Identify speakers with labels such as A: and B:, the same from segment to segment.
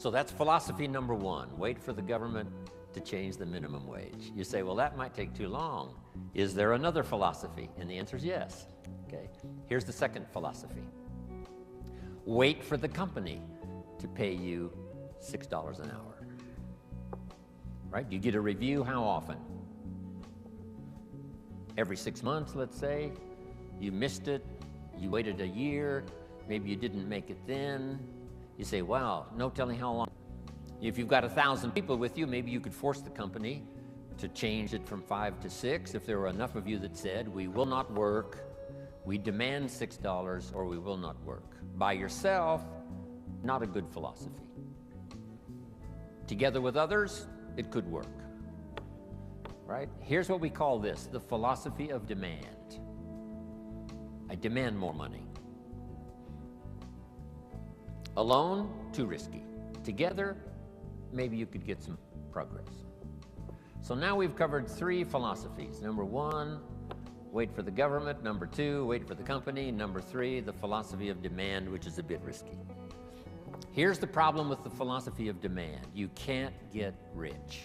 A: So that's philosophy number one. Wait for the government to change the minimum wage. You say, well, that might take too long. Is there another philosophy? And the answer is yes. Okay. Here's the second philosophy. Wait for the company to pay you $6 an hour. Right? You get a review how often? Every 6 months, let's say. You missed it. You waited a year. Maybe you didn't make it then. You say, wow, no telling how long. If you've got 1,000 people with you, maybe you could force the company to change it from 5 to 6 if there were enough of you that said, we will not work, we demand $6, or we will not work. By yourself, not a good philosophy. Together with others, it could work. Right? Here's what we call this, the philosophy of demand. I demand more money. Alone, too risky. Together, maybe you could get some progress. So now we've covered 3 philosophies. Number 1, wait for the government. Number 2, wait for the company. Number 3, the philosophy of demand, which is a bit risky. Here's the problem with the philosophy of demand. You can't get rich.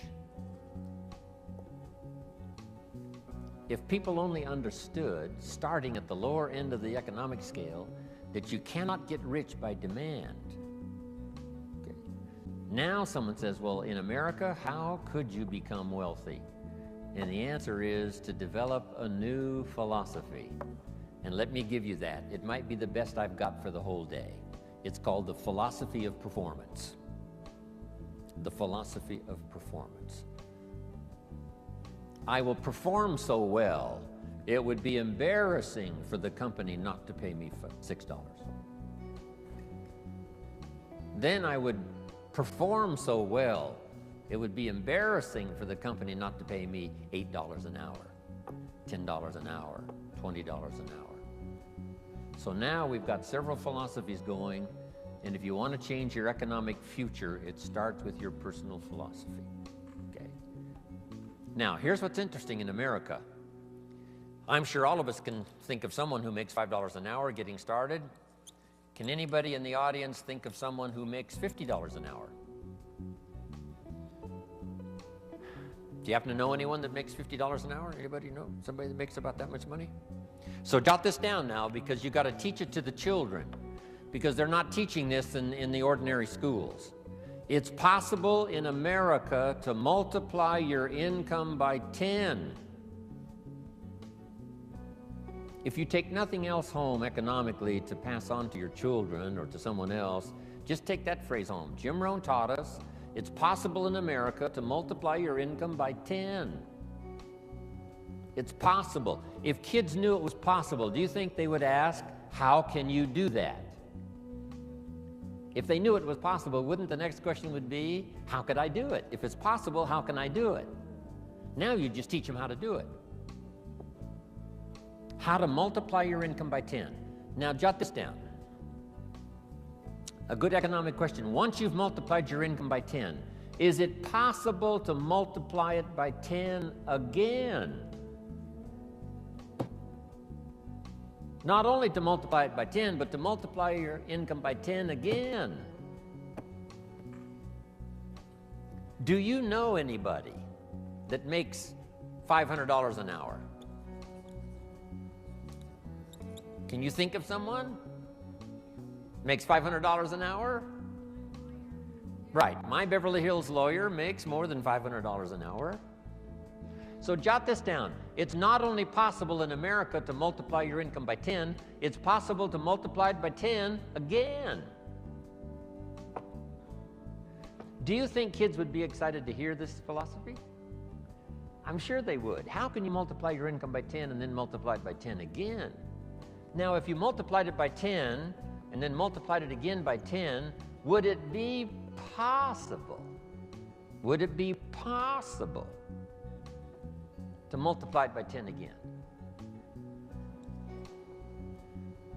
A: If people only understood, starting at the lower end of the economic scale, that you cannot get rich by demand. Okay. Now someone says, well, in America, how could you become wealthy? And the answer is to develop a new philosophy. And let me give you that. It might be the best I've got for the whole day. It's called the philosophy of performance. The philosophy of performance. I will perform so well, it would be embarrassing for the company not to pay me $6. Then I would perform so well, it would be embarrassing for the company not to pay me $8 an hour, $10 an hour, $20 an hour. So now we've got several philosophies going, and if you want to change your economic future, it starts with your personal philosophy. Okay. Now, here's what's interesting in America. I'm sure all of us can think of someone who makes $5 an hour getting started. Can anybody in the audience think of someone who makes $50 an hour? Do you happen to know anyone that makes $50 an hour? Anybody know somebody that makes about that much money? So jot this down now, because you got to teach it to the children, because they're not teaching this in the ordinary schools. It's possible in America to multiply your income by 10. If you take nothing else home economically to pass on to your children or to someone else, just take that phrase home. Jim Rohn taught us it's possible in America to multiply your income by 10. It's possible. If kids knew it was possible, do you think they would ask, how can you do that? If they knew it was possible, wouldn't the next question would be, how could I do it? If it's possible, how can I do it? Now you just teach them how to do it. How to multiply your income by 10. Now jot this down. A good economic question. Once you've multiplied your income by 10, is it possible to multiply it by 10 again? Not only to multiply it by 10, but to multiply your income by 10 again. Do you know anybody that makes $500 an hour? Can you think of someone? Makes $500 an hour? Right, my Beverly Hills lawyer makes more than $500 an hour. So jot this down. It's not only possible in America to multiply your income by 10, it's possible to multiply it by 10 again. Do you think kids would be excited to hear this philosophy? I'm sure they would. How can you multiply your income by 10 and then multiply it by 10 again? Now, if you multiplied it by 10 and then multiplied it again by 10, would it be possible? Would it be possible to multiply it by 10 again?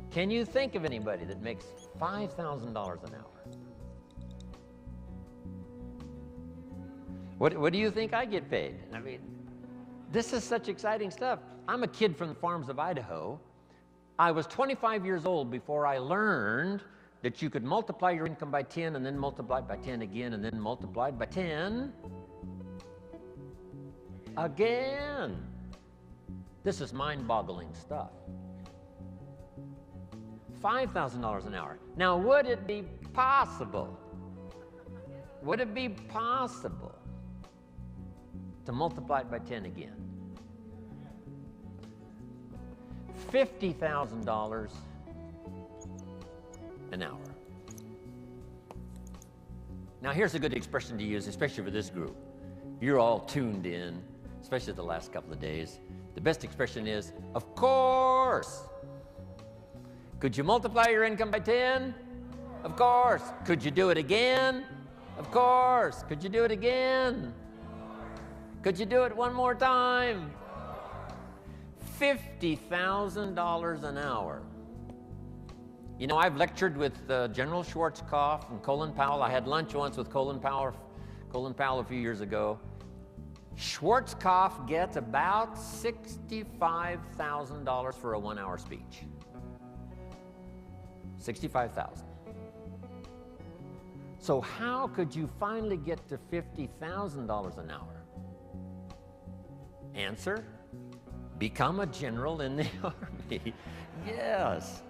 A: Can you think of anybody that makes $5,000 an hour? What do you think I get paid? I mean, this is such exciting stuff. I'm a kid from the farms of Idaho. I was 25 years old before I learned that you could multiply your income by 10 and then multiply it by 10 again and then multiply it by 10 again. This is mind-boggling stuff. $5,000 an hour. Now, would it be possible? Would it be possible to multiply it by 10 again? $50,000 an hour. Now, here's a good expression to use, especially for this group. You're all tuned in, especially the last couple of days. The best expression is, of course. Could you multiply your income by 10? Of course. Could you do it again? Of course. Could you do it again? Could you do it one more time? $50,000 an hour. You know, I've lectured with General Schwarzkopf and Colin Powell. I had lunch once with Colin Powell a few years ago. Schwarzkopf gets about $65,000 for a one-hour speech. $65,000. So how could you finally get to $50,000 an hour? Answer: become a general in the Army. Yes.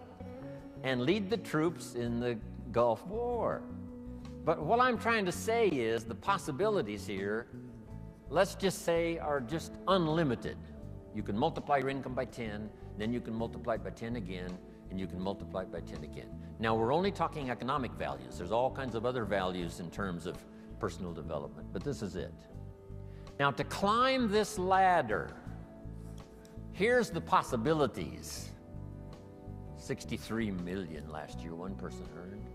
A: And lead the troops in the Gulf War. But what I'm trying to say is the possibilities here, let's just say, are just unlimited. You can multiply your income by 10, then you can multiply it by 10 again, and you can multiply it by 10 again. Now, we're only talking economic values. There's all kinds of other values in terms of personal development, but this is it. Now, to climb this ladder, here's the possibilities. 63 million last year, one person earned.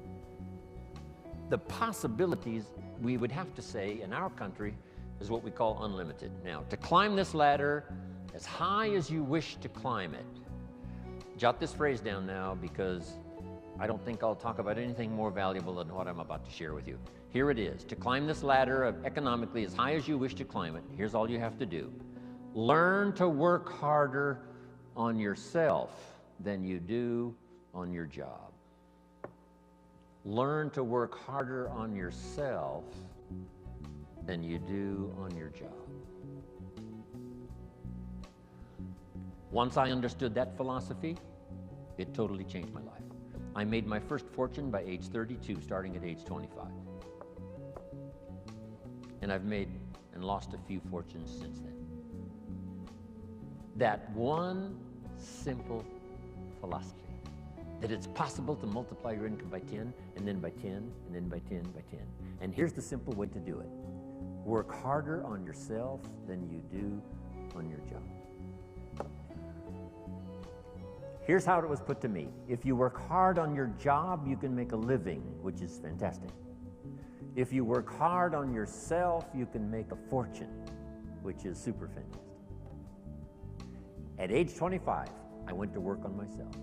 A: The possibilities, we would have to say, in our country, is what we call unlimited. Now, to climb this ladder as high as you wish to climb it, jot this phrase down now, because I don't think I'll talk about anything more valuable than what I'm about to share with you. Here it is. To climb this ladder economically as high as you wish to climb it, here's all you have to do. Learn to work harder on yourself than you do on your job. Learn to work harder on yourself than you do on your job. Once I understood that philosophy, it totally changed my life. I made my first fortune by age 32, starting at age 25. And I've made and lost a few fortunes since then. That one simple philosophy, that it's possible to multiply your income by 10, and then by 10, and then by 10, by 10. And here's the simple way to do it. Work harder on yourself than you do on your job. Here's how it was put to me. If you work hard on your job, you can make a living, which is fantastic. If you work hard on yourself, you can make a fortune, which is super fantastic. At age 25, I went to work on myself.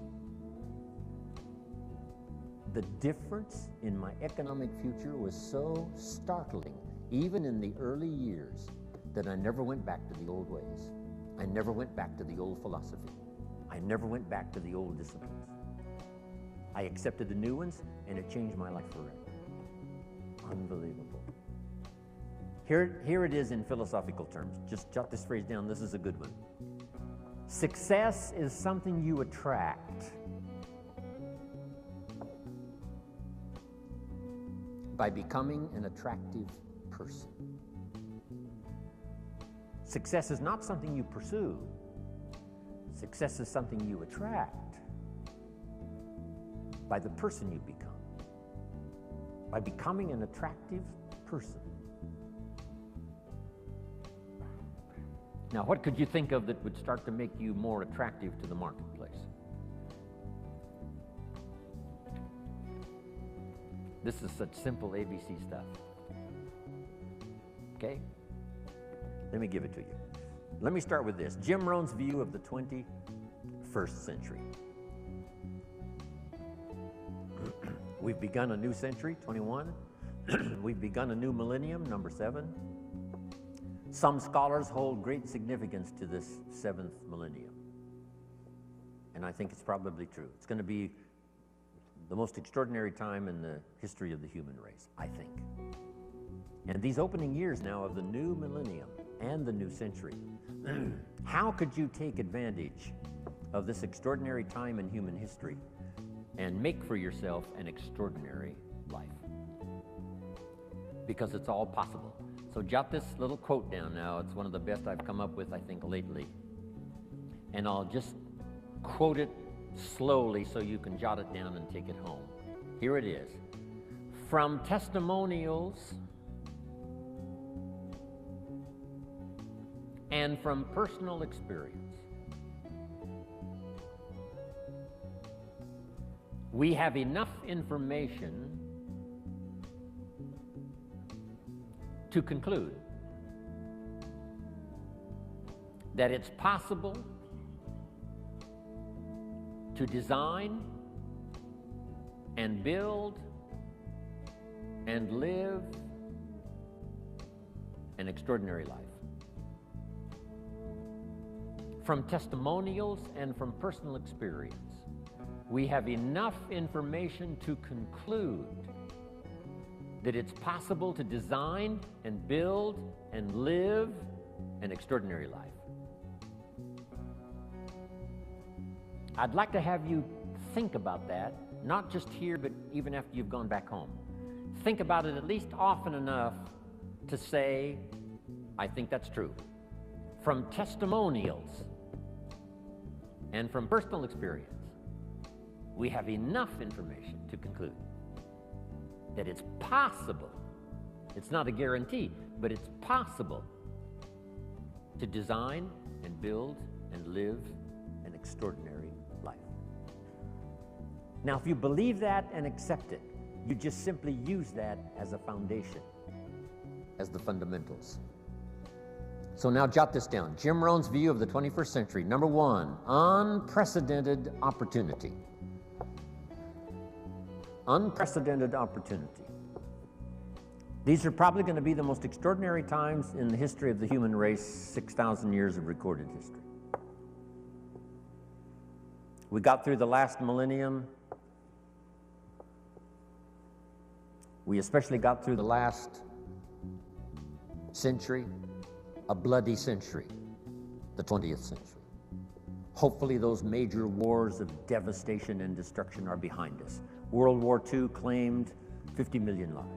A: The difference in my economic future was so startling, even in the early years, that I never went back to the old ways. I never went back to the old philosophy. I never went back to the old disciplines. I accepted the new ones, and it changed my life forever. Unbelievable. Here it is in philosophical terms. Just jot this phrase down. This is a good one. Success is something you attract by becoming an attractive person. Success is not something you pursue. Success is something you attract by the person you become, by becoming an attractive person. Now, what could you think of that would start to make you more attractive to the marketplace? This is such simple ABC stuff. Okay? Let me give it to you. Let me start with this. Jim Rohn's view of the 21st century. We've begun a new century, 21. We've begun a new millennium, number 7. Some scholars hold great significance to this 7th millennium. And I think it's probably true. It's going to be the most extraordinary time in the history of the human race, I think. And these opening years now of the new millennium and the new century, how could you take advantage of this extraordinary time in human history and make for yourself an extraordinary life? Because it's all possible. So jot this little quote down now. It's one of the best I've come up with, I think, lately. And I'll just quote it slowly so you can jot it down and take it home. Here it is. From testimonials and from personal experience, we have enough information to conclude that it's possible to design and build and live an extraordinary life. From testimonials and from personal experience, we have enough information to conclude that it's possible to design and build and live an extraordinary life. I'd like to have you think about that, not just here, but even after you've gone back home. Think about it at least often enough to say, I think that's true. From testimonials and from personal experience, we have enough information to conclude that it's possible, it's not a guarantee, but it's possible to design and build and live an extraordinary life. Now, if you believe that and accept it, you just simply use that as a foundation, as the fundamentals. So now jot this down. Jim Rohn's view of the 21st century. Number one, unprecedented opportunity. Unprecedented opportunity. These are probably going to be the most extraordinary times in the history of the human race, 6,000 years of recorded history. We got through the last millennium. We especially got through the last century, a bloody century, the 20th century. Hopefully those major wars of devastation and destruction are behind us. World War II claimed 50 million lives.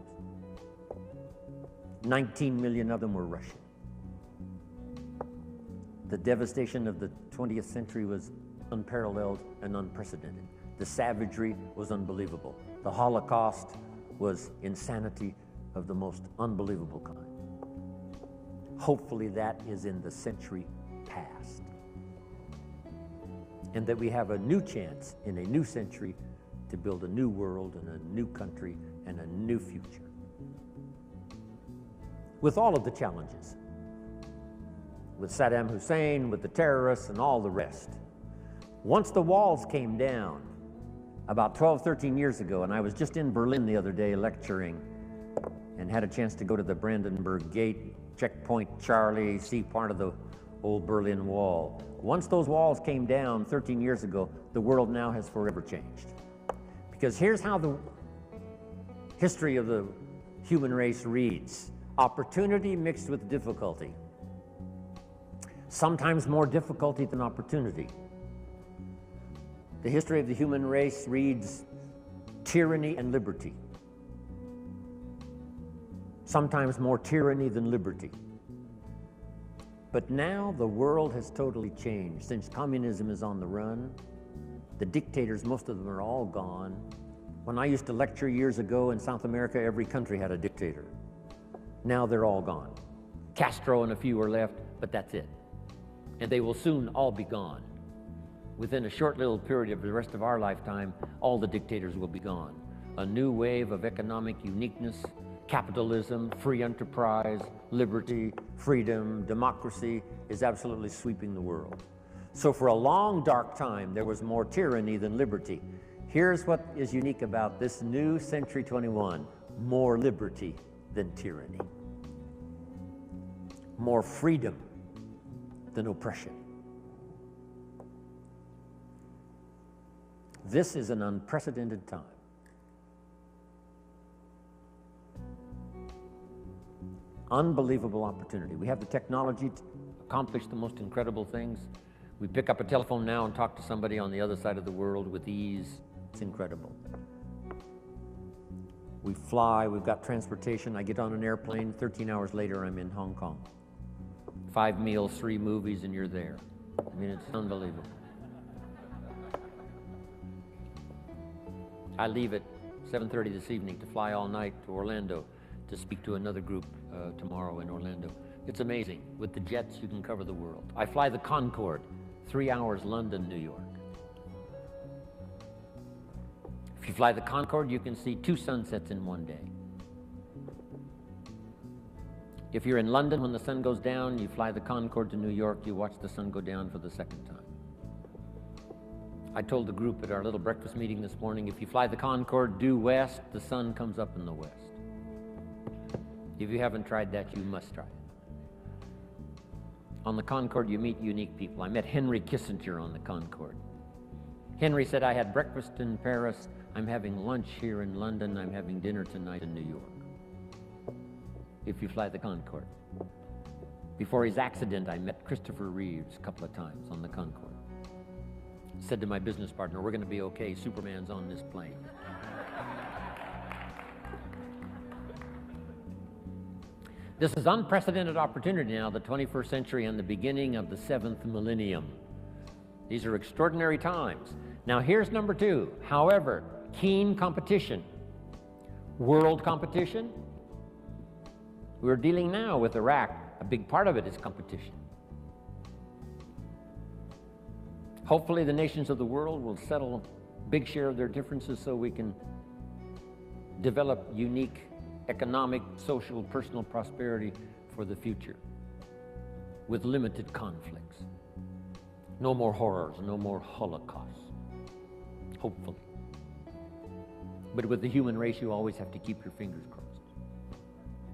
A: 19 million of them were Russian. The devastation of the 20th century was unparalleled and unprecedented. The savagery was unbelievable. The Holocaust was insanity of the most unbelievable kind. Hopefully that is in the century past. And that we have a new chance in a new century to build a new world and a new country and a new future. With all of the challenges. With Saddam Hussein, with the terrorists and all the rest. Once the walls came down, about 12, 13 years ago, and I was just in Berlin the other day lecturing and had a chance to go to the Brandenburg Gate, Checkpoint Charlie, see part of the old Berlin Wall. Once those walls came down 13 years ago, the world now has forever changed. Because here's how the history of the human race reads. Opportunity mixed with difficulty. Sometimes more difficulty than opportunity. The history of the human race reads tyranny and liberty. Sometimes more tyranny than liberty. But now the world has totally changed. Since communism is on the run, the dictators, most of them are all gone. When I used to lecture years ago in South America, every country had a dictator. Now they're all gone. Castro and a few are left, but that's it. And they will soon all be gone. Within a short little period of the rest of our lifetime, all the dictators will be gone. A new wave of economic uniqueness, capitalism, free enterprise, liberty, freedom, democracy is absolutely sweeping the world. So for a long, dark time, there was more tyranny than liberty. Here's what is unique about this new Century 21, more liberty than tyranny. More freedom than oppression. This is an unprecedented time. Unbelievable opportunity. We have the technology to accomplish the most incredible things. We pick up a telephone now and talk to somebody on the other side of the world with ease. It's incredible. We fly, we've got transportation. I get on an airplane, 13 hours later I'm in Hong Kong. 5 meals, 3 movies, and you're there. I mean, it's unbelievable. I leave at 7:30 this evening to fly all night to Orlando to speak to another group tomorrow in Orlando. It's amazing. With the jets, you can cover the world. I fly the Concorde, 3 hours London, New York. If you fly the Concorde, you can see 2 sunsets in one day. If you're in London when the sun goes down, you fly the Concorde to New York, you watch the sun go down for the second time. I told the group at our little breakfast meeting this morning, if you fly the Concorde due west, the sun comes up in the west. If you haven't tried that, you must try it. On the Concorde, you meet unique people. I met Henry Kissinger on the Concorde. Henry said, I had breakfast in Paris, I'm having lunch here in London, I'm having dinner tonight in New York. If you fly the Concorde. Before his accident, I met Christopher Reeves a couple of times on the Concorde. Said to my business partner, we're going to be okay, Superman's on this plane. This is unprecedented opportunity now, the 21st century and the beginning of the 7th millennium. These are extraordinary times. Now here's number 2. However, keen competition. World competition. We're dealing now with Iraq. A big part of it is competition. Hopefully the nations of the world will settle a big share of their differences so we can develop unique economic, social, personal prosperity for the future with limited conflicts. No more horrors, no more holocausts, hopefully. But with the human race, you always have to keep your fingers crossed.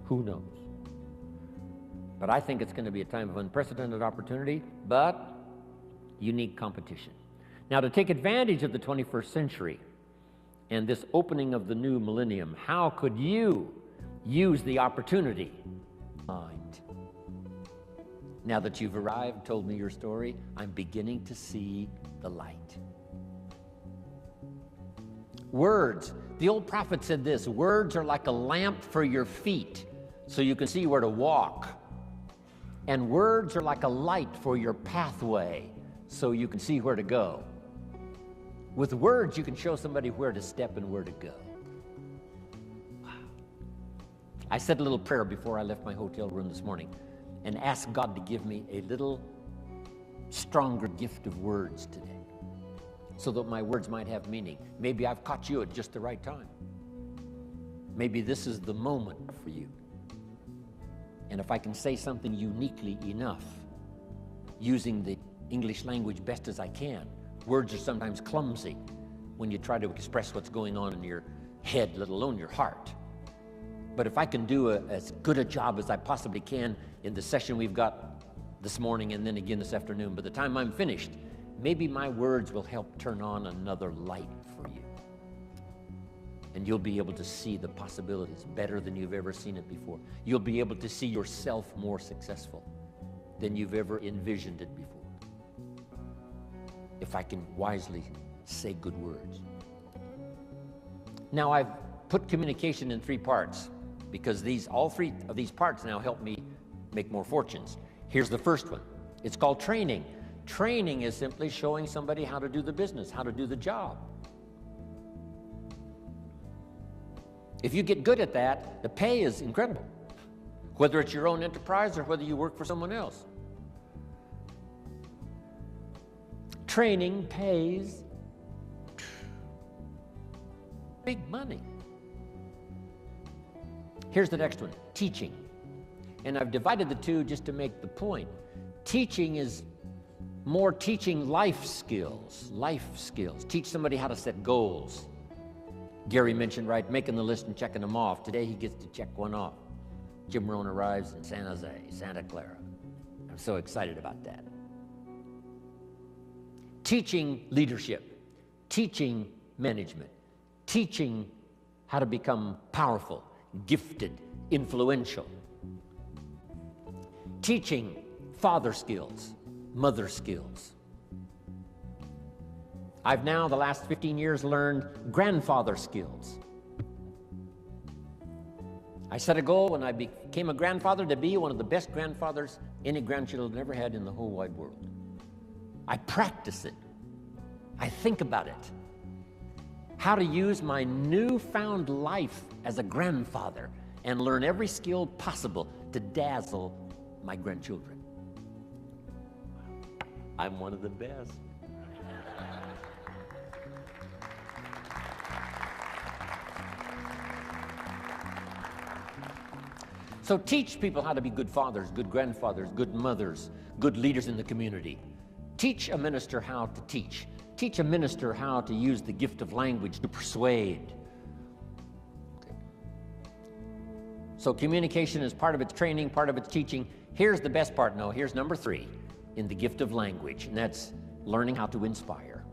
A: Who knows? But I think it's going to be a time of unprecedented opportunity, but unique competition. Now, to take advantage of the 21st century and this opening of the new millennium, how could you use the opportunity? Mind. Now that you've arrived, told me your story, I'm beginning to see the light. Words. The old prophet said this, words are like a lamp for your feet, so you can see where to walk. And words are like a light for your pathway, so you can see where to go. With words, you can show somebody where to step and where to go. Wow. I said a little prayer before I left my hotel room this morning and asked God to give me a little stronger gift of words today so that my words might have meaning. Maybe I've caught you at just the right time. Maybe this is the moment for you. And if I can say something uniquely enough, using the English language best as I can. Words are sometimes clumsy when you try to express what's going on in your head, let alone your heart. But if I can do as good a job as I possibly can in the session we've got this morning and then again this afternoon, by the time I'm finished, maybe my words will help turn on another light for you. And you'll be able to see the possibilities better than you've ever seen it before. You'll be able to see yourself more successful than you've ever envisioned it before. If I can wisely say good words. Now I've put communication in 3 parts because all 3 of these parts now help me make more fortunes. Here's the first one. It's called training. Training is simply showing somebody how to do the business, how to do the job. If you get good at that, the pay is incredible. Whether it's your own enterprise or whether you work for someone else. Training pays big money. Here's the next one, teaching. And I've divided the 2 just to make the point. Teaching is more teaching life skills. Teach somebody how to set goals. Gary mentioned, right, making the list and checking them off. Today he gets to check one off. Jim Rohn arrives in San Jose, Santa Clara. I'm so excited about that. Teaching leadership, teaching management, teaching how to become powerful, gifted, influential. Teaching father skills, mother skills. I've now, the last 15 years, learned grandfather skills. I set a goal when I became a grandfather to be one of the best grandfathers any grandchildren ever had in the whole wide world. I practice it. I think about it. How to use my newfound life as a grandfather and learn every skill possible to dazzle my grandchildren. I'm one of the best. So teach people how to be good fathers, good grandfathers, good mothers, good leaders in the community. Teach a minister how to teach. Teach a minister how to use the gift of language to persuade. Okay. So communication is part of its training, part of its teaching. Here's the best part. No, here's number 3 in the gift of language, and that's learning how to inspire.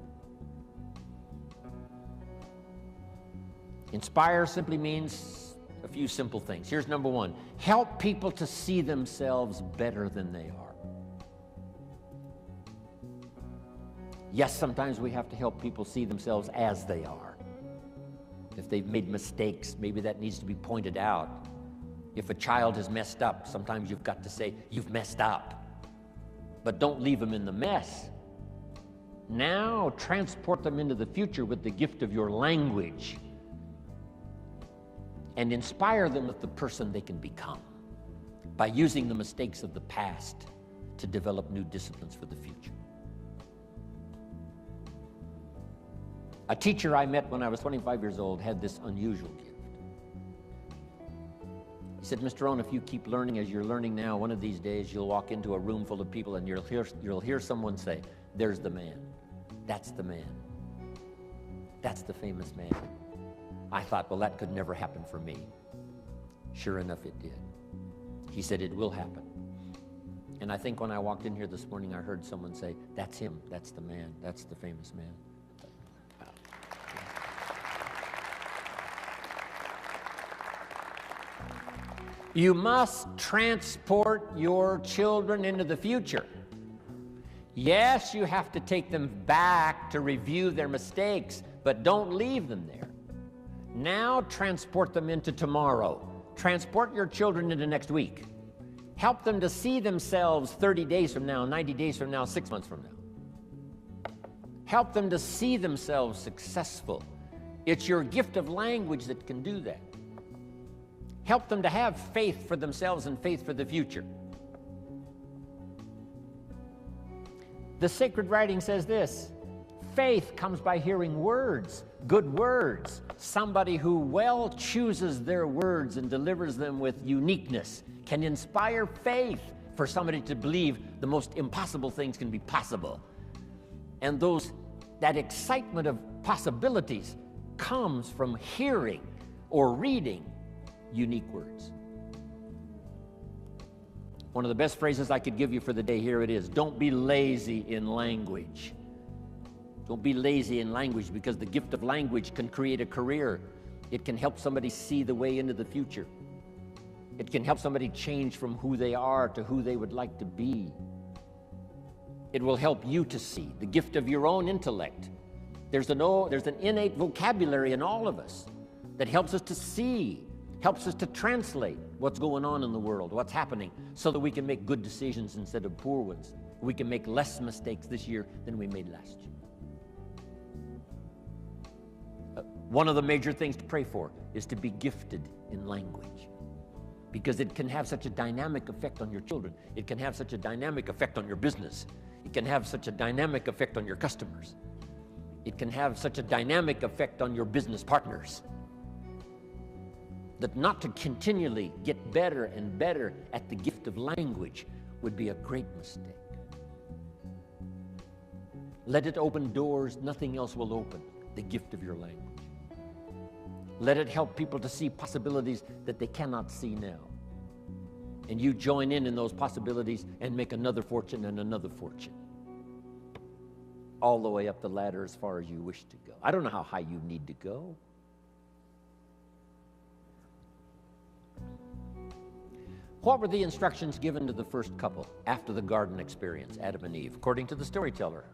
A: Inspire simply means a few simple things. Here's number 1. Help people to see themselves better than they are. Yes, sometimes we have to help people see themselves as they are. If they've made mistakes, maybe that needs to be pointed out. If a child has messed up, sometimes you've got to say, you've messed up. But don't leave them in the mess. Now transport them into the future with the gift of your language and inspire them with the person they can become by using the mistakes of the past to develop new disciplines for the future. A teacher I met when I was 25 years old had this unusual gift. He said, Mr. Rohn, if you keep learning as you're learning now, one of these days you'll walk into a room full of people and you'll hear someone say, there's the man. That's the man. That's the famous man. I thought, well, that could never happen for me. Sure enough, it did. He said, it will happen. And I think when I walked in here this morning, I heard someone say, that's him, that's the man, that's the famous man. Wow. You must transport your children into the future. Yes, you have to take them back to review their mistakes, but don't leave them there. Now transport them into tomorrow. Transport your children into next week. Help them to see themselves 30 days from now, 90 days from now, 6 months from now. Help them to see themselves successful. It's your gift of language that can do that. Help them to have faith for themselves and faith for the future. The sacred writing says this, faith comes by hearing words, good words. Somebody who well chooses their words and delivers them with uniqueness can inspire faith for somebody to believe the most impossible things can be possible. And that excitement of possibilities comes from hearing or reading unique words. One of the best phrases I could give you for the day, here it is. Don't be lazy in language. Don't be lazy in language, because the gift of language can create a career. It can help somebody see the way into the future. It can help somebody change from who they are to who they would like to be. It will help you to see the gift of your own intellect. There's an innate vocabulary in all of us that helps us to see, helps us to translate what's going on in the world, what's happening, so that we can make good decisions instead of poor ones. We can make less mistakes this year than we made last year. One of the major things to pray for is to be gifted in language, because it can have such a dynamic effect on your children. It can have such a dynamic effect on your business. It can have such a dynamic effect on your customers. It can have such a dynamic effect on your business partners, that not to continually get better and better at the gift of language would be a great mistake. Let it open doors nothing else will open, the gift of your language. Let it help people to see possibilities that they cannot see now. And you join in those possibilities and make another fortune and another fortune, all the way up the ladder as far as you wish to go. I don't know how high you need to go. What were the instructions given to the first couple after the garden experience, Adam and Eve, according to the storyteller?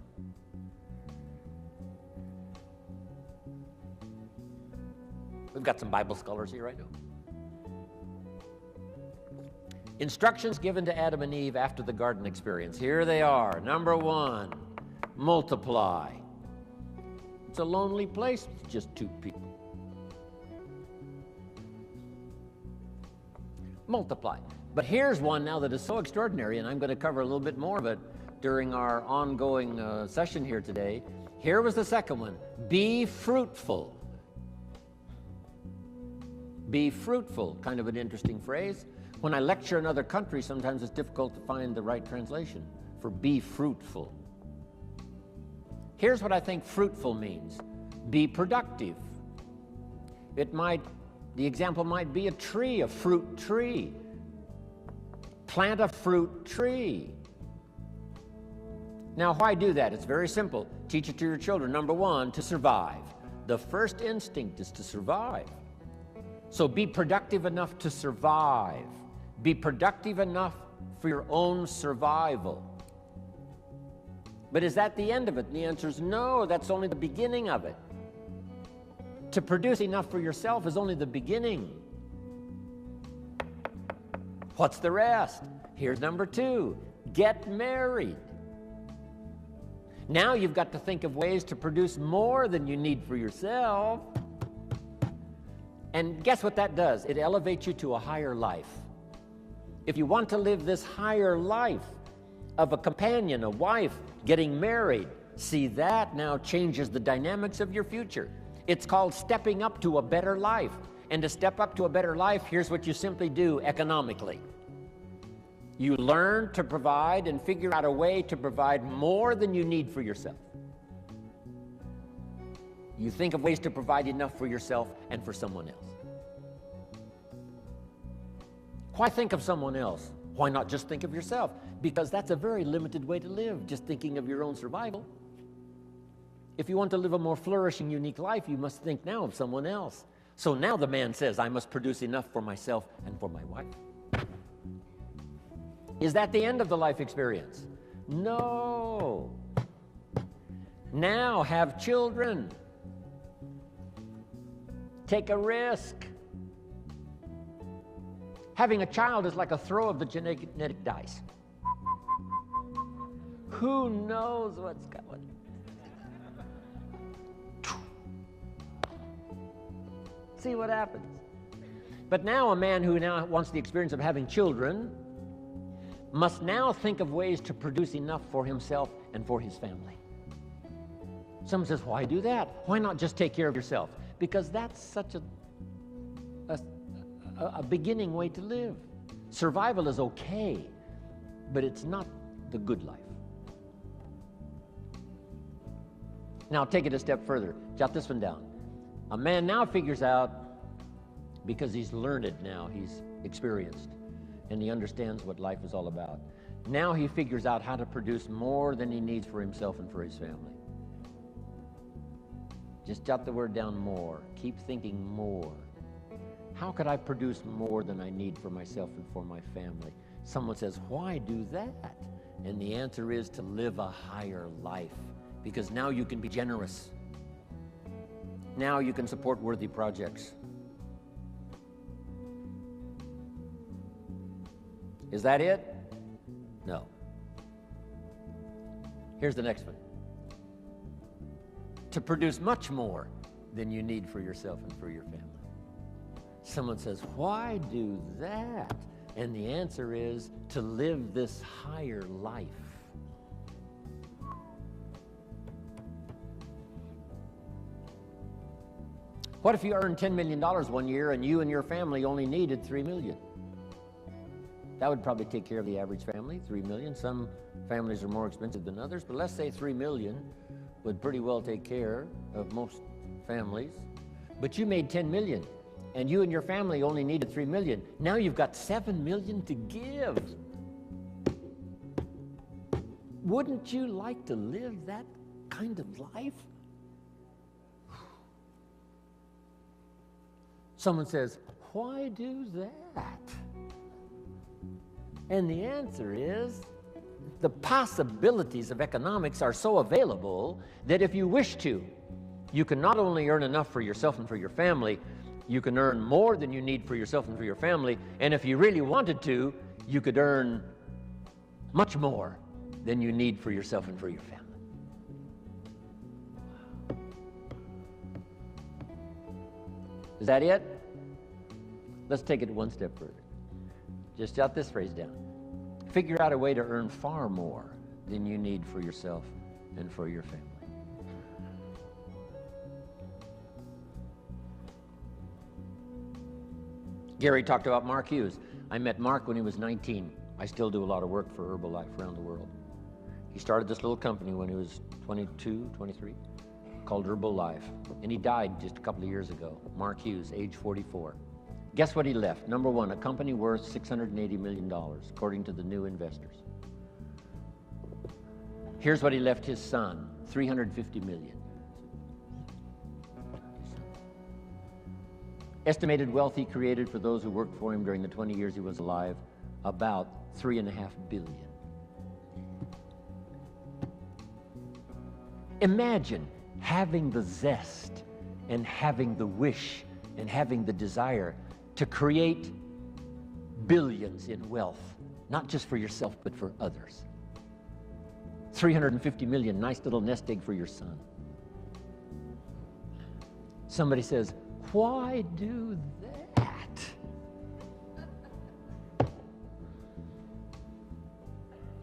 A: We've got some Bible scholars here, I know. Instructions given to Adam and Eve after the garden experience. Here they are. Number one, multiply. It's a lonely place with just two people. Multiply. But here's one now that is so extraordinary, and I'm going to cover a little bit more of it during our ongoing session here today. Here was the second one. Be fruitful. Be fruitful. Kind of an interesting phrase. When I lecture in other countries, sometimes it's difficult to find the right translation for be fruitful. Here's what I think fruitful means. Be productive. The example might be a tree, a fruit tree. Plant a fruit tree. Now, why do that? It's very simple. Teach it to your children. Number one, to survive. The first instinct is to survive. So be productive enough to survive. Be productive enough for your own survival. But is that the end of it? And the answer is no, that's only the beginning of it. To produce enough for yourself is only the beginning. What's the rest? Here's number two, get married. Now you've got to think of ways to produce more than you need for yourself. And guess what that does? It elevates you to a higher life. If you want to live this higher life of a companion, a wife, getting married, see, that now changes the dynamics of your future. It's called stepping up to a better life. And to step up to a better life, here's what you simply do economically. You learn to provide and figure out a way to provide more than you need for yourself. You think of ways to provide enough for yourself and for someone else. Why think of someone else? Why not just think of yourself? Because that's a very limited way to live, just thinking of your own survival. If you want to live a more flourishing, unique life, you must think now of someone else. So now the man says, I must produce enough for myself and for my wife. Is that the end of the life experience? No. Now have children. Take a risk. Having a child is like a throw of the genetic dice. Who knows what's going? See what happens. But now a man who now wants the experience of having children must now think of ways to produce enough for himself and for his family. Someone says, why do that? Why not just take care of yourself? Because that's such a beginning way to live. Survival is okay, but it's not the good life. Now take it a step further. Jot this one down. A man now figures out, because he's learned now, he's experienced, and he understands what life is all about. Now he figures out how to produce more than he needs for himself and for his family. Just jot the word down, more. Keep thinking more. How could I produce more than I need for myself and for my family? Someone says, why do that? And the answer is to live a higher life, because now you can be generous. Now you can support worthy projects. Is that it? No. Here's the next one. To produce much more than you need for yourself and for your family. Someone says, why do that? And the answer is to live this higher life. What if you earned $10 million one year and you and your family only needed $3 million? That would probably take care of the average family, $3 million. Some families are more expensive than others, but let's say $3 million would pretty well take care of most families. But you made $10 million, and you and your family only needed $3 million. Now you've got $7 million to give. Wouldn't you like to live that kind of life? Someone says, why do that? And the answer is, the possibilities of economics are so available that if you wish to, you can not only earn enough for yourself and for your family, you can earn more than you need for yourself and for your family, and if you really wanted to, you could earn much more than you need for yourself and for your family. Is that it? Let's take it one step further. Just jot this phrase down. Figure out a way to earn far more than you need for yourself and for your family. Gary talked about Mark Hughes. I met Mark when he was 19. I still do a lot of work for Herbalife around the world. He started this little company when he was 22, 23, called Herbalife. And he died just a couple of years ago. Mark Hughes, age 44. Guess what he left? Number one, a company worth $680 million, according to the new investors. Here's what he left his son, $350 million. Estimated wealth he created for those who worked for him during the 20 years he was alive, about $3.5 billion. Imagine having the zest and having the wish and having the desire to create billions in wealth, not just for yourself, but for others. 350 million, nice little nest egg for your son. Somebody says, why do that?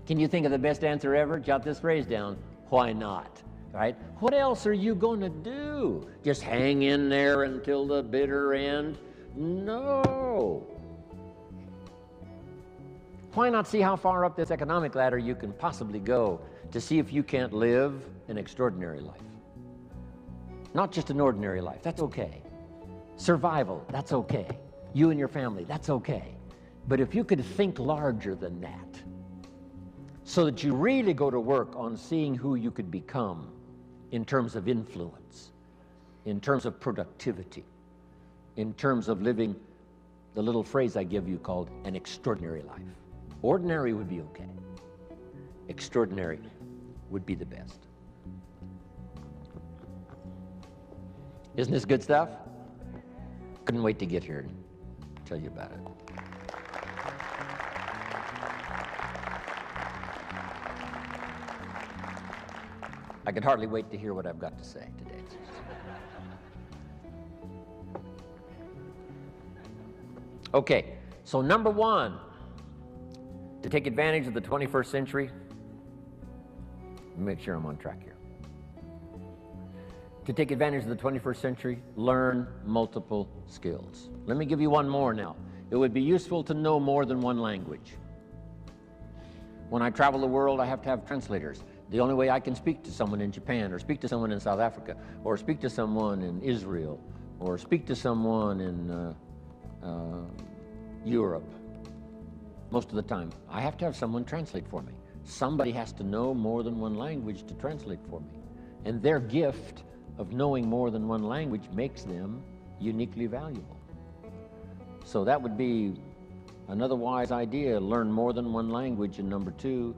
A: Can you think of the best answer ever? Jot this phrase down. Why not? Right? What else are you going to do? Just hang in there until the bitter end? No. Why not see how far up this economic ladder you can possibly go to see if you can't live an extraordinary life? Not just an ordinary life. That's okay. Survival, that's okay. You and your family, that's okay. But if you could think larger than that, so that you really go to work on seeing who you could become in terms of influence, in terms of productivity, in terms of living the little phrase I give you called an extraordinary life. Ordinary would be okay. Extraordinary would be the best. Isn't this good stuff? Couldn't wait to get here and tell you about it. I could hardly wait to hear what I've got to say today. Okay, so number one, to take advantage of the 21st century, make sure I'm on track here. To take advantage of the 21st century, learn multiple skills. Let me give you one more now. It would be useful to know more than one language. When I travel the world, I have to have translators. The only way I can speak to someone in Japan, or speak to someone in South Africa, or speak to someone in Israel, or speak to someone in Europe, most of the time, I have to have someone translate for me. Somebody has to know more than one language to translate for me. And their gift of knowing more than one language makes them uniquely valuable. So that would be another wise idea. Learn more than one language, and number two,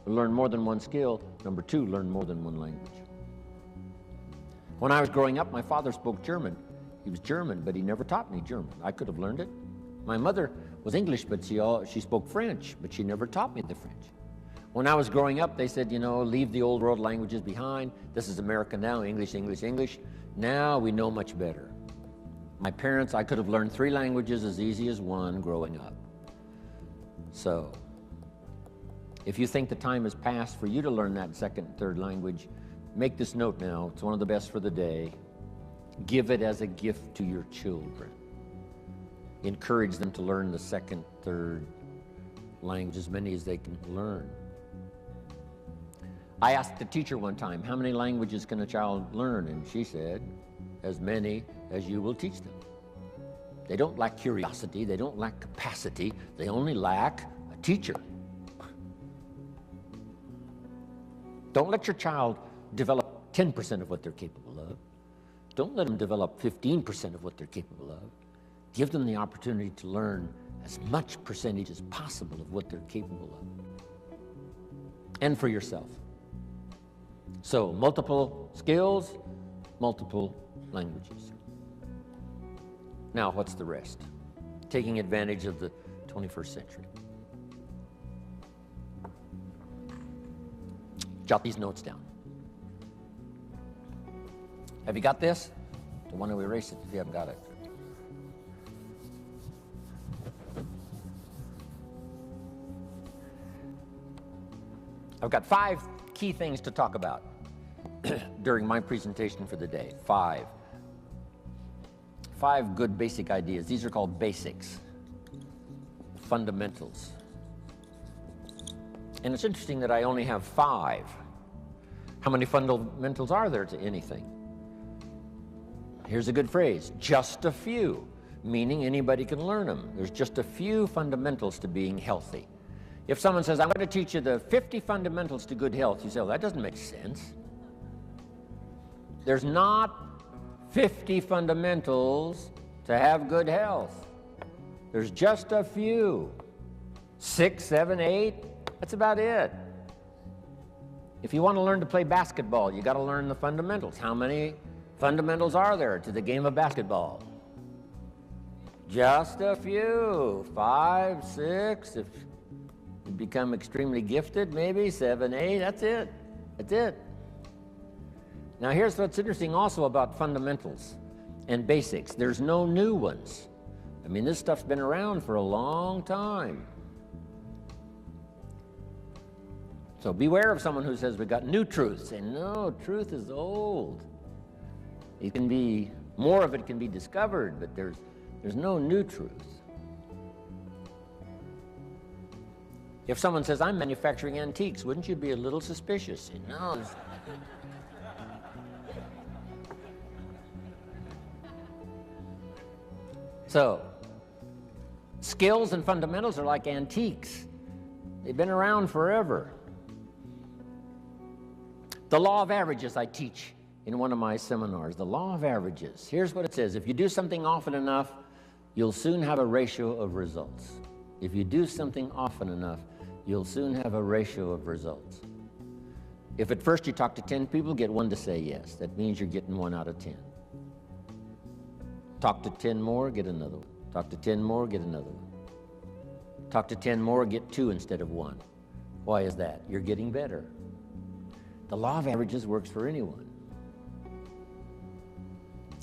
A: learn more than one skill. Number two, learn more than one language. When I was growing up, my father spoke German. He was German, but he never taught me German. I could have learned it. My mother was English, but she spoke French, but she never taught me the French. When I was growing up, they said, you know, leave the old world languages behind. This is America now, English, English, English. Now we know much better. My parents, I could have learned 3 languages as easy as one growing up. So, if you think the time has passed for you to learn that second, third language, make this note now. It's one of the best for the day. Give it as a gift to your children. Encourage them to learn the second, third language, as many as they can learn. I asked the teacher one time, how many languages can a child learn? And she said, as many as you will teach them. They don't lack curiosity, they don't lack capacity, they only lack a teacher. Don't let your child develop 10% of what they're capable of. Don't let them develop 15% of what they're capable of. Give them the opportunity to learn as much percentage as possible of what they're capable of. And for yourself. So, multiple skills, multiple languages. Now, what's the rest? Taking advantage of the 21st century. Jot these notes down. Have you got this? Don't want to erase it if you haven't got it. I've got 5 key things to talk about during my presentation for the day. 5 good basic ideas. These are called basics, fundamentals. And it's interesting that I only have 5. How many fundamentals are there to anything? Here's a good phrase, just a few, meaning anybody can learn them. There's just a few fundamentals to being healthy. If someone says, I'm going to teach you the 50 fundamentals to good health, you say, well, that doesn't make sense. There's not 50 fundamentals to have good health. There's just a few. 6, 7, 8, that's about it. If you want to learn to play basketball, you got to learn the fundamentals. How many fundamentals are there to the game of basketball? Just a few. 5, 6, if you become extremely gifted, maybe 7, 8, that's it. That's it. Now here's what's interesting also about fundamentals and basics. There's no new ones. I mean, this stuff's been around for a long time. So beware of someone who says we've got new truths. Say, no, truth is old. It can be, more of it can be discovered, but there's no new truth. If someone says, I'm manufacturing antiques, wouldn't you be a little suspicious? Say, no. So, skills and fundamentals are like antiques. They've been around forever. The law of averages I teach in one of my seminars. The law of averages. Here's what it says. If you do something often enough, you'll soon have a ratio of results. If you do something often enough, you'll soon have a ratio of results. If at first you talk to 10 people, get 1 to say yes. That means you're getting 1 out of 10. Talk to 10 more, get another one. Talk to 10 more, get another one. Talk to 10 more, get 2 instead of 1. Why is that? You're getting better. The law of averages works for anyone.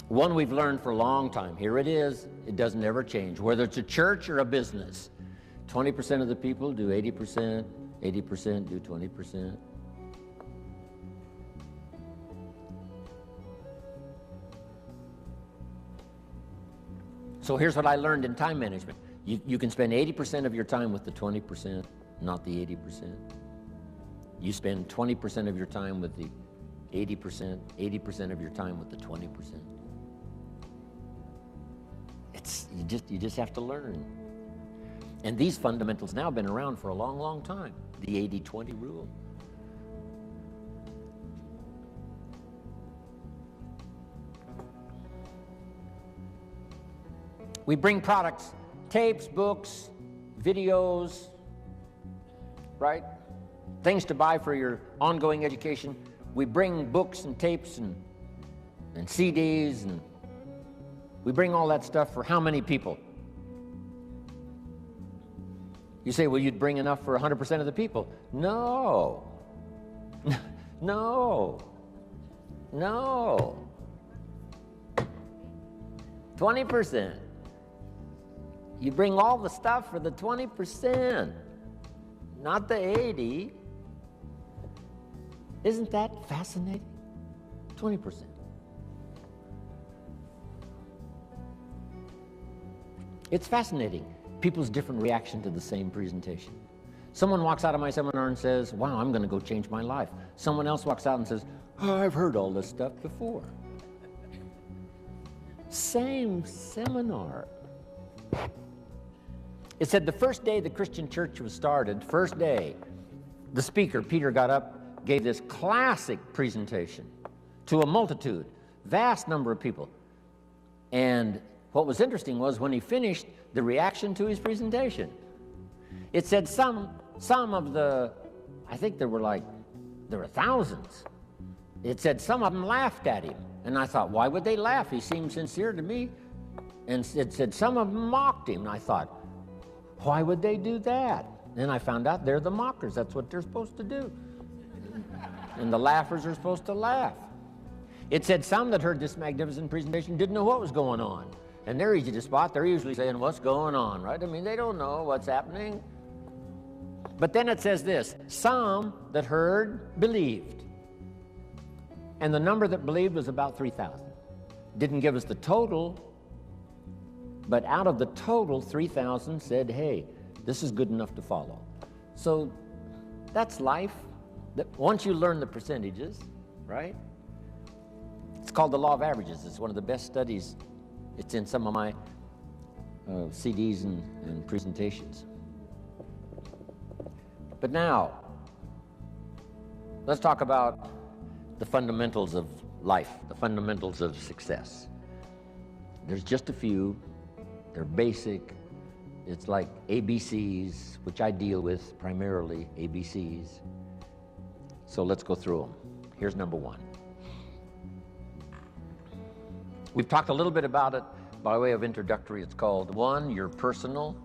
A: One we've learned for a long time. Here it is. It doesn't ever change. Whether it's a church or a business, 20% of the people do 80%, 80% do 20%. So here's what I learned in time management. You can spend 80% of your time with the 20%, not the 80%. You spend 20% of your time with the 80%, 80% of your time with the 20%. You just have to learn. And these fundamentals now have been around for a long, long time. The 80-20 rule. We bring products, tapes, books, videos, right? Things to buy for your ongoing education. We bring books and tapes and CDs, and we bring all that stuff for how many people? You say, well, you'd bring enough for 100% of the people. No. No. No. 20%. You bring all the stuff for the 20%, not the 80%. Isn't that fascinating? 20%. It's fascinating, people's different reaction to the same presentation. Someone walks out of my seminar and says, wow, I'm going to go change my life. Someone else walks out and says, oh, I've heard all this stuff before. Same seminar. It said the first day the Christian church was started, first day, the speaker, Peter, got up, gave this classic presentation to a multitude, vast number of people. And what was interesting was when he finished, the reaction to his presentation. It said some of the, I think there were thousands. It said some of them laughed at him. And I thought, why would they laugh? He seemed sincere to me. And it said some of them mocked him. And I thought, why would they do that? Then I found out they're the mockers. That's what they're supposed to do. And the laughers are supposed to laugh. It said some that heard this magnificent presentation didn't know what was going on. And they're easy to spot. They're usually saying, what's going on, right? I mean, they don't know what's happening. But then it says this, some that heard believed. And the number that believed was about 3,000. Didn't give us the total, but out of the total, 3,000 said, hey, this is good enough to follow. So that's life. Once you learn the percentages, right? It's called the law of averages. It's one of the best studies. It's in some of my CDs and presentations. But now, let's talk about the fundamentals of life, the fundamentals of success. There's just a few. They're basic. It's like ABCs, which I deal with primarily, ABCs. So let's go through them. Here's number one. We've talked a little bit about it by way of introductory. It's called, one, your personal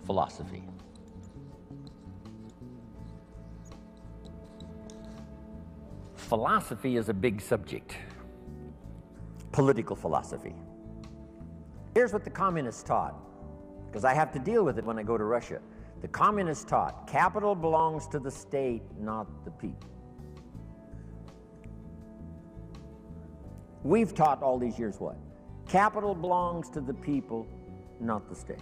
A: philosophy. Philosophy is a big subject. Political philosophy. Here's what the communists taught, because I have to deal with it when I go to Russia. The communists taught, capital belongs to the state, not the people. We've taught all these years what? Capital belongs to the people, not the state.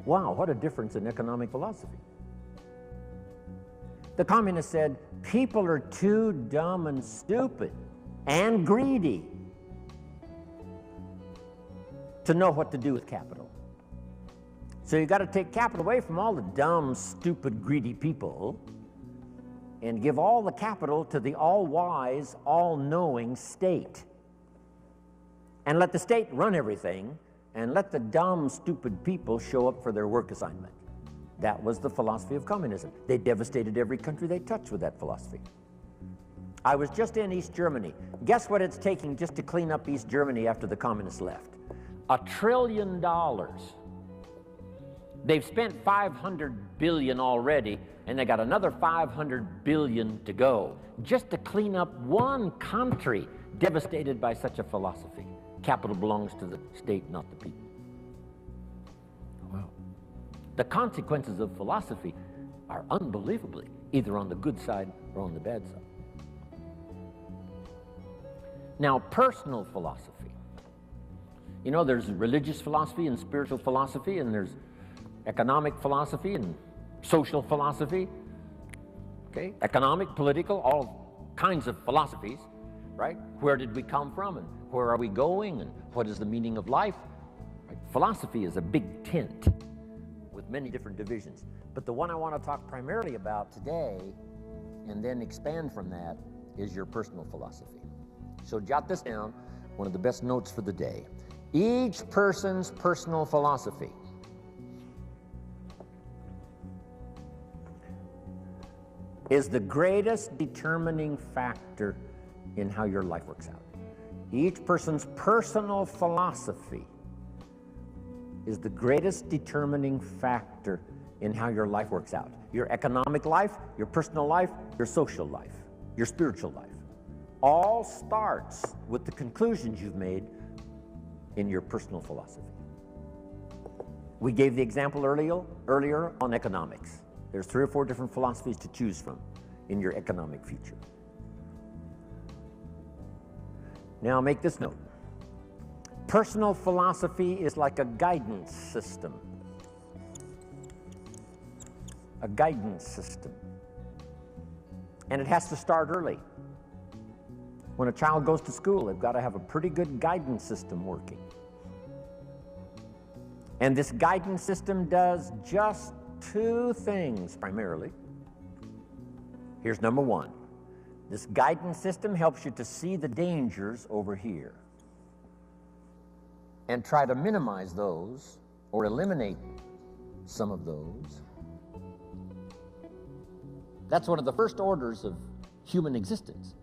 A: Wow, what a difference in economic philosophy. The communists said, people are too dumb and stupid and greedy to know what to do with capital. So you got to take capital away from all the dumb, stupid, greedy people and give all the capital to the all-wise, all-knowing state. And let the state run everything, and let the dumb, stupid people show up for their work assignment. That was the philosophy of communism. They devastated every country they touched with that philosophy. I was just in East Germany. Guess what it's taking just to clean up East Germany after the communists left? $1 trillion. They've spent $500 billion already, and they got another $500 billion to go, just to clean up one country devastated by such a philosophy. Capital belongs to the state, not the people. Wow. The consequences of philosophy are unbelievably either on the good side or on the bad side. Now, personal philosophy. You know, there's religious philosophy and spiritual philosophy, and there's economic philosophy and social philosophy. Okay? Economic, political, all kinds of philosophies, right? Where did we come from, and where are we going, and what is the meaning of life? Right? Philosophy is a big tent with many different divisions. But the one I want to talk primarily about today, and then expand from that, is your personal philosophy. So jot this down, one of the best notes for the day. Each person's personal philosophy is the greatest determining factor in how your life works out. Each person's personal philosophy is the greatest determining factor in how your life works out. Your economic life, your personal life, your social life, your spiritual life. All starts with the conclusions you've made in your personal philosophy. We gave the example earlier on economics. There's 3 or 4 different philosophies to choose from in your economic future. Now make this note. Personal philosophy is like a guidance system. A guidance system. And it has to start early. When a child goes to school, they've got to have a pretty good guidance system working. And this guidance system does just 2 things primarily. Here's number 1. This guidance system helps you to see the dangers over here. and try to minimize those or eliminate some of those. That's one of the first orders of human existence,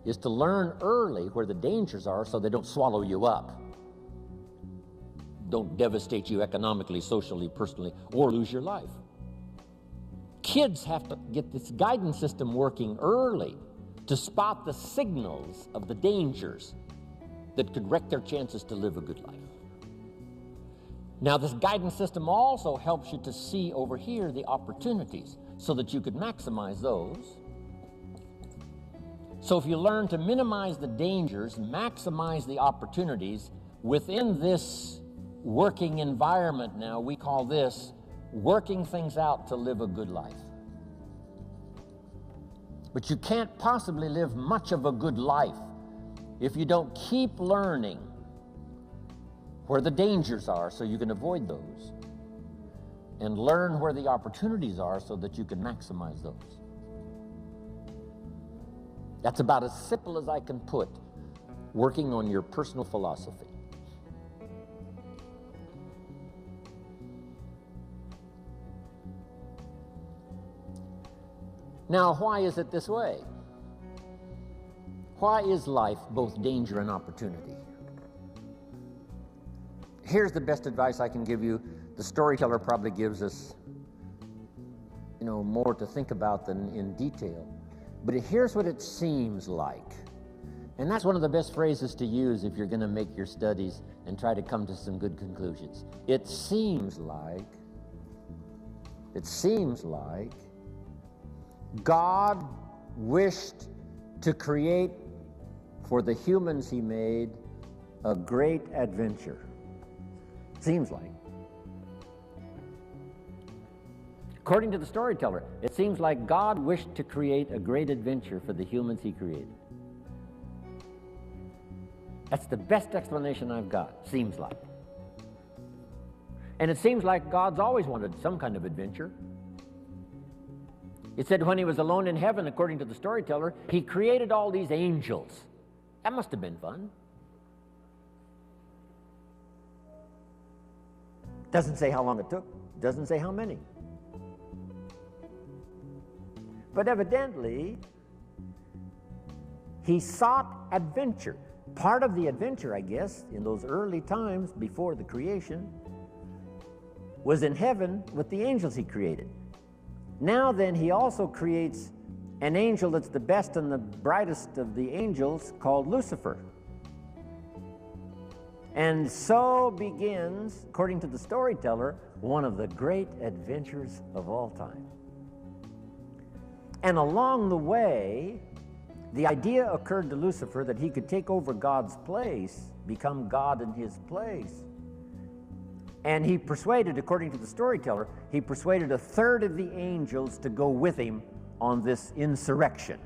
A: is to learn early where the dangers are so they don't swallow you up, don't devastate you economically, socially, personally, or lose your life. Kids have to get this guidance system working early to spot the signals of the dangers that could wreck their chances to live a good life. Now, this guidance system also helps you to see over here the opportunities so that you could maximize those. So if you learn to minimize the dangers, maximize the opportunities within this working environment now, we call this working things out to live a good life. But you can't possibly live much of a good life if you don't keep learning where the dangers are so you can avoid those, and learn where the opportunities are so that you can maximize those. That's about as simple as I can put working on your personal philosophy. Now, why is it this way? Why is life both danger and opportunity? Here's the best advice I can give you. The storyteller probably gives us, more to think about than in detail. But here's what it seems like. And that's one of the best phrases to use if you're going to make your studies and try to come to some good conclusions. It seems like God wished to create for the humans he made a great adventure. Seems like. According to the storyteller, it seems like God wished to create a great adventure for the humans he created. That's the best explanation I've got, seems like. And it seems like God's always wanted some kind of adventure. It said when he was alone in heaven, according to the storyteller, he created all these angels. That must have been fun. Doesn't say how long it took, doesn't say how many. But evidently, he sought adventure. Part of the adventure, I guess, in those early times before the creation, was in heaven with the angels he created. Now then, he also creates an angel that's the best and the brightest of the angels, called Lucifer. And so begins, according to the storyteller, one of the great adventures of all time. And along the way, the idea occurred to Lucifer that he could take over God's place, become God in his place. And he persuaded, according to the storyteller, he persuaded a third of the angels to go with him on this insurrection.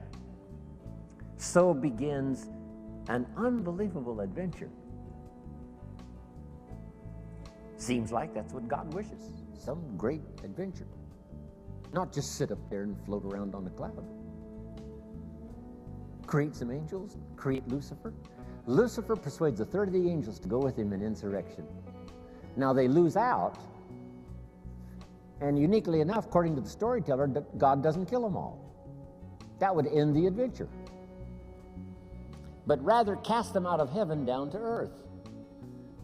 A: So begins an unbelievable adventure. Seems like that's what God wishes, some great adventure. Not just sit up there and float around on a cloud. Create some angels, create Lucifer. Lucifer persuades a third of the angels to go with him in insurrection. Now they lose out, and uniquely enough, according to the storyteller, God doesn't kill them all. That would end the adventure. But rather cast them out of heaven down to earth.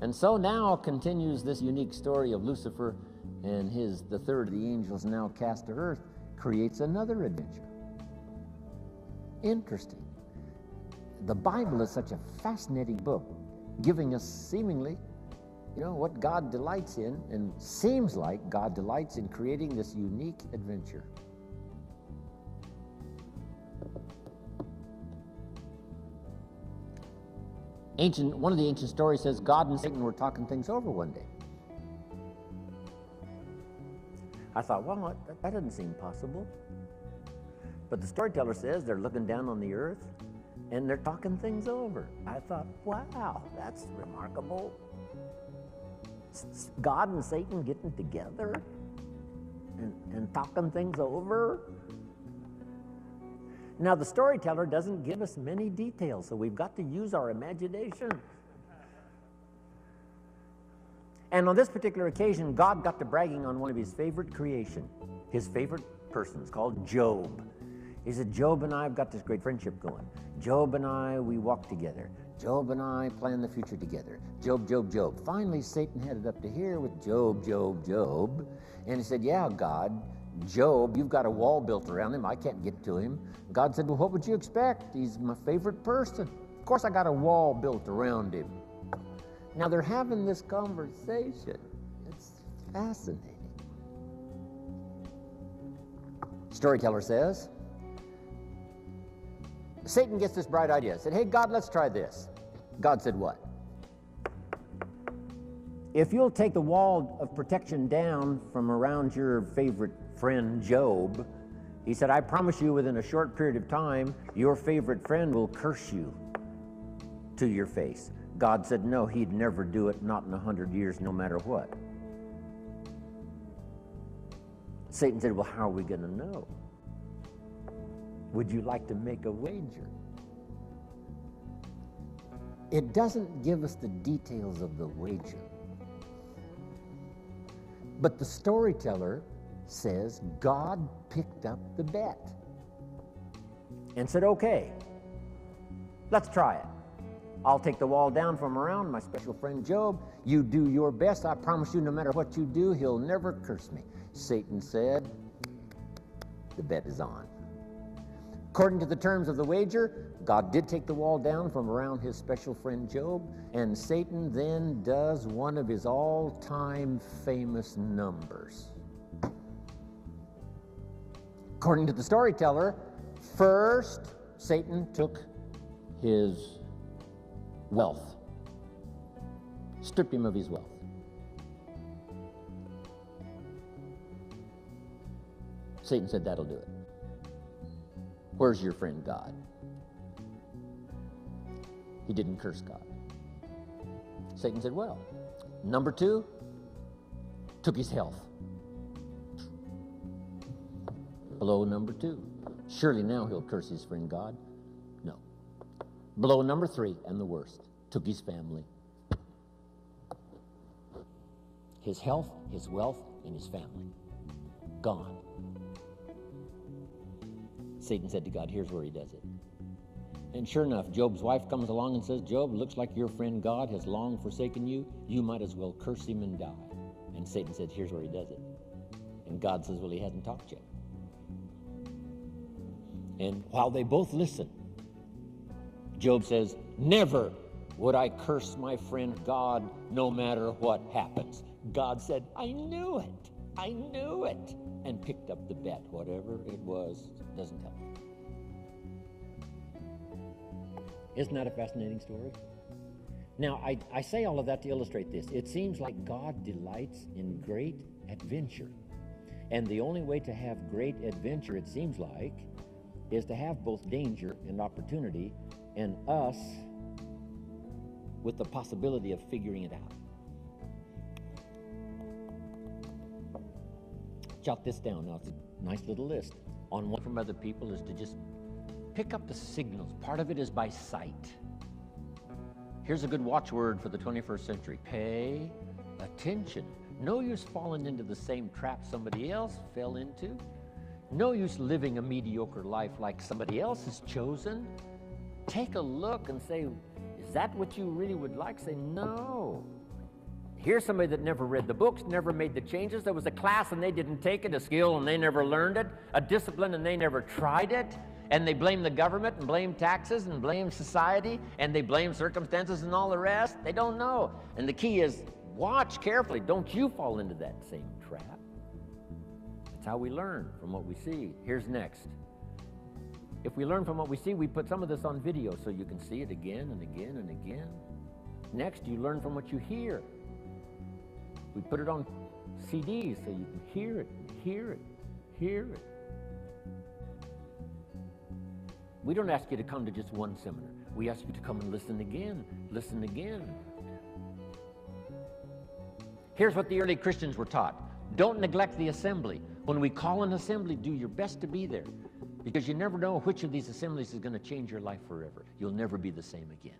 A: And so now continues this unique story of Lucifer and the third of the angels now cast to earth, creates another adventure. Interesting. The Bible is such a fascinating book, giving us seemingly, what God delights in, and seems like God delights in creating this unique adventure. One of the ancient stories says God and Satan were talking things over one day. I thought, well, that doesn't seem possible. But the storyteller says they're looking down on the earth and they're talking things over. I thought, wow, that's remarkable. God and Satan getting together and talking things over. Now, the storyteller doesn't give us many details, so we've got to use our imagination. And on this particular occasion, God got to bragging on one of his favorite creation, his favorite persons, called Job. He said, Job and I have got this great friendship going. Job and I, we walk together. Job and I plan the future together. Job, Job, Job. Finally, Satan had it up to here with Job, Job, Job. And he said, yeah, God, Job, you've got a wall built around him. I can't get to him. God said, well, what would you expect? He's my favorite person. Of course, I got a wall built around him. Now, they're having this conversation. It's fascinating. Storyteller says, Satan gets this bright idea. Said, hey, God, let's try this. God said what? If you'll take the wall of protection down from around your favorite friend, Job, he said, I promise you within a short period of time, your favorite friend will curse you to your face. God said, no, he'd never do it, not in 100 years, no matter what. Satan said, well, how are we going to know? Would you like to make a wager? It doesn't give us the details of the wager. But the storyteller says God picked up the bet and said, okay, let's try it. I'll take the wall down from around my special friend Job. You do your best. I promise you, no matter what you do, he'll never curse me. Satan said, the bet is on. According to the terms of the wager, God did take the wall down from around his special friend Job, and Satan then does one of his all-time famous numbers. According to the storyteller, first, Satan took his wealth, stripped him of his wealth. Satan said, that'll do it. Where's your friend God? He didn't curse God. Satan said, well, number two, took his health. Blow number two. Surely now he'll curse his friend God. No. Blow number three, and the worst, took his family. His health, his wealth, and his family. Gone. Satan said to God, here's where he does it. And sure enough, Job's wife comes along and says, Job, looks like your friend God has long forsaken you. You might as well curse him and die. And Satan said, here's where he does it. And God says, well, he hasn't talked yet. And while they both listen, Job says, never would I curse my friend God no matter what happens. God said, I knew it. I knew it. And picked up the bet. Whatever it was, doesn't help. Isn't that a fascinating story? Now, I say all of that to illustrate this. It seems like God delights in great adventure. And the only way to have great adventure, it seems like, is to have both danger and opportunity, and us with the possibility of figuring it out. Jot this down. Now, it's a nice little list. On one from other people is to just pick up the signals. Part of it is by sight. Here's a good watchword for the 21st century. Pay attention. No use falling into the same trap somebody else fell into. No use living a mediocre life like somebody else has chosen. Take a look and say, is that what you really would like? Say, no. Here's somebody that never read the books, never made the changes. There was a class and they didn't take it, a skill and they never learned it, a discipline and they never tried it. And they blame the government and blame taxes and blame society and they blame circumstances and all the rest. They don't know. And the key is watch carefully. Don't you fall into that same trap. That's how we learn, from what we see. Here's next. If we learn from what we see, we put some of this on video so you can see it again and again and again. Next, you learn from what you hear. We put it on CDs so you can hear it, hear it, hear it. We don't ask you to come to just one seminar. We ask you to come and listen again, listen again. Here's what the early Christians were taught. Don't neglect the assembly. When we call an assembly, do your best to be there, because you never know which of these assemblies is going to change your life forever. You'll never be the same again.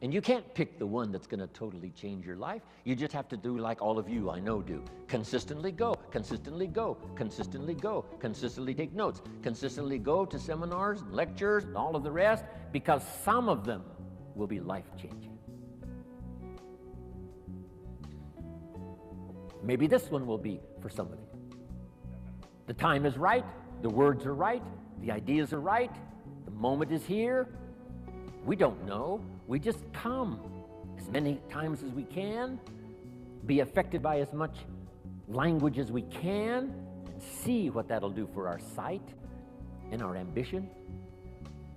A: And you can't pick the one that's going to totally change your life. You just have to do like all of you I know do. Consistently go, consistently go, consistently go, consistently take notes, consistently go to seminars, and lectures, and all of the rest, because some of them will be life-changing. Maybe this one will be for some of you. The time is right, the words are right, the ideas are right, the moment is here. We don't know. We just come as many times as we can, be affected by as much language as we can, and see what that'll do for our sight and our ambition,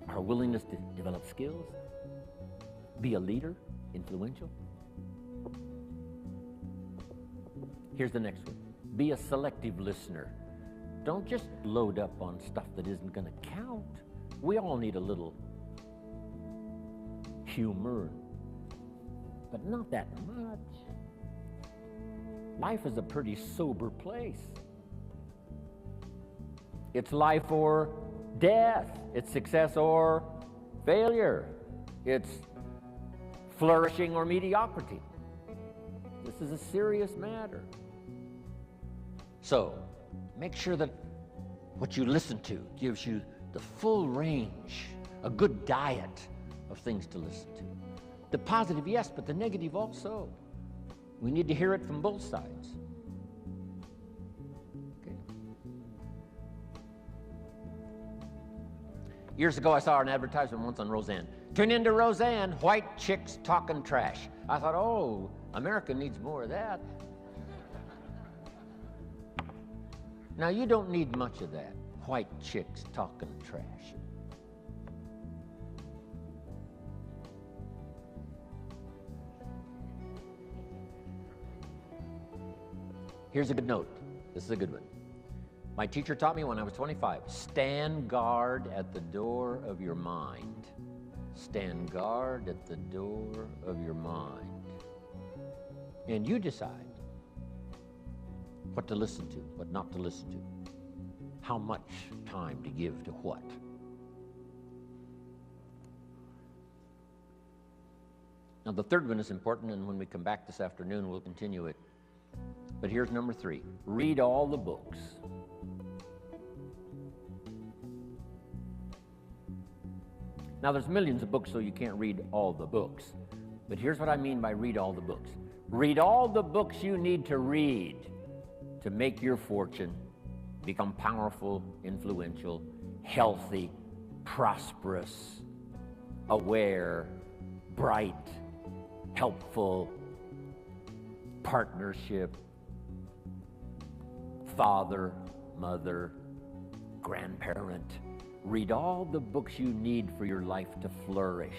A: our willingness to develop skills, be a leader, influential. Here's the next one. Be a selective listener. Don't just load up on stuff that isn't going to count. We all need a little humor, but not that much. Life is a pretty sober place. It's life or death. It's success or failure. It's flourishing or mediocrity. This is a serious matter. So, make sure that what you listen to gives you the full range, a good diet of things to listen to. The positive, yes, but the negative also. We need to hear it from both sides. Okay. Years ago, I saw an advertisement once on Roseanne. Tune into Roseanne, white chicks talking trash. I thought, oh, America needs more of that. Now, you don't need much of that, white chicks talking trash. Here's a good note. This is a good one. My teacher taught me when I was 25, stand guard at the door of your mind. Stand guard at the door of your mind. And you decide what to listen to, what not to listen to, how much time to give to what. Now, the third one is important, and when we come back this afternoon, we'll continue it. But here's number 3. Read all the books. Now, there's millions of books, so you can't read all the books. But here's what I mean by read all the books. Read all the books you need to read to make your fortune, become powerful, influential, healthy, prosperous, aware, bright, helpful, partnership, father, mother, grandparent. Read all the books you need for your life to flourish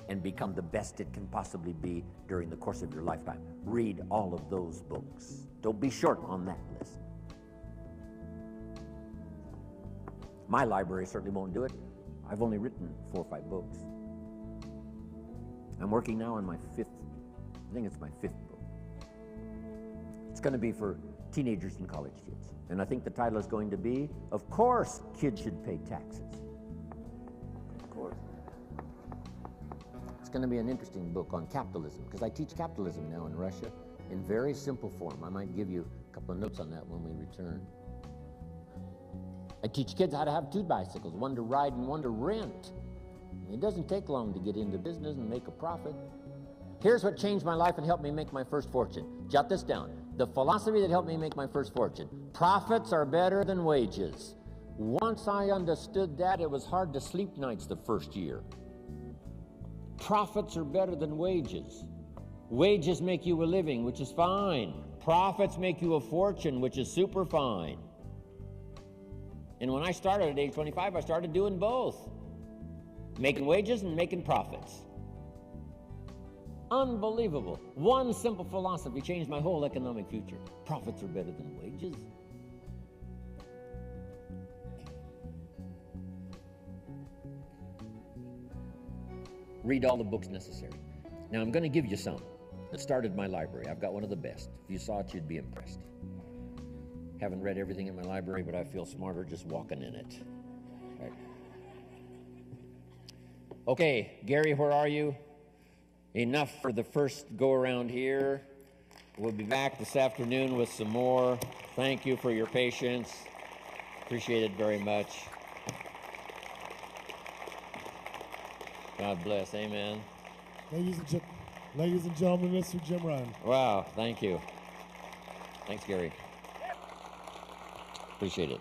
A: and become the best it can possibly be during the course of your lifetime. Read all of those books. Don't be short on that list. My library certainly won't do it. I've only written 4 or 5 books. I'm working now on my 5th, I think it's my 5th book. It's going to be for teenagers and college kids. And I think the title is going to be, of course, kids should pay taxes. Of course. It's going to be an interesting book on capitalism, because I teach capitalism now in Russia in very simple form. I might give you a couple of notes on that when we return. I teach kids how to have 2 bicycles, one to ride and one to rent. It doesn't take long to get into business and make a profit. Here's what changed my life and helped me make my first fortune. Jot this down. The philosophy that helped me make my first fortune. Profits are better than wages. Once I understood that, it was hard to sleep nights the first year. Profits are better than wages. Wages make you a living, which is fine. Profits make you a fortune, which is super fine. And when I started at age 25, I started doing both. Making wages and making profits. Unbelievable. One simple philosophy changed my whole economic future. Profits are better than wages. Read all the books necessary. Now, I'm going to give you some. It started my library. I've got one of the best. If you saw it, you'd be impressed. Haven't read everything in my library, but I feel smarter just walking in it. Right. Okay, Gary, where are you? enough for the first go-around here. We'll be back this afternoon with some more. Thank you for your patience. Appreciate it very much. God bless. Amen.
B: Ladies and gentlemen, Mr. Jim Rohn.
A: Wow. Thank you. Thanks, Gary. Appreciate it.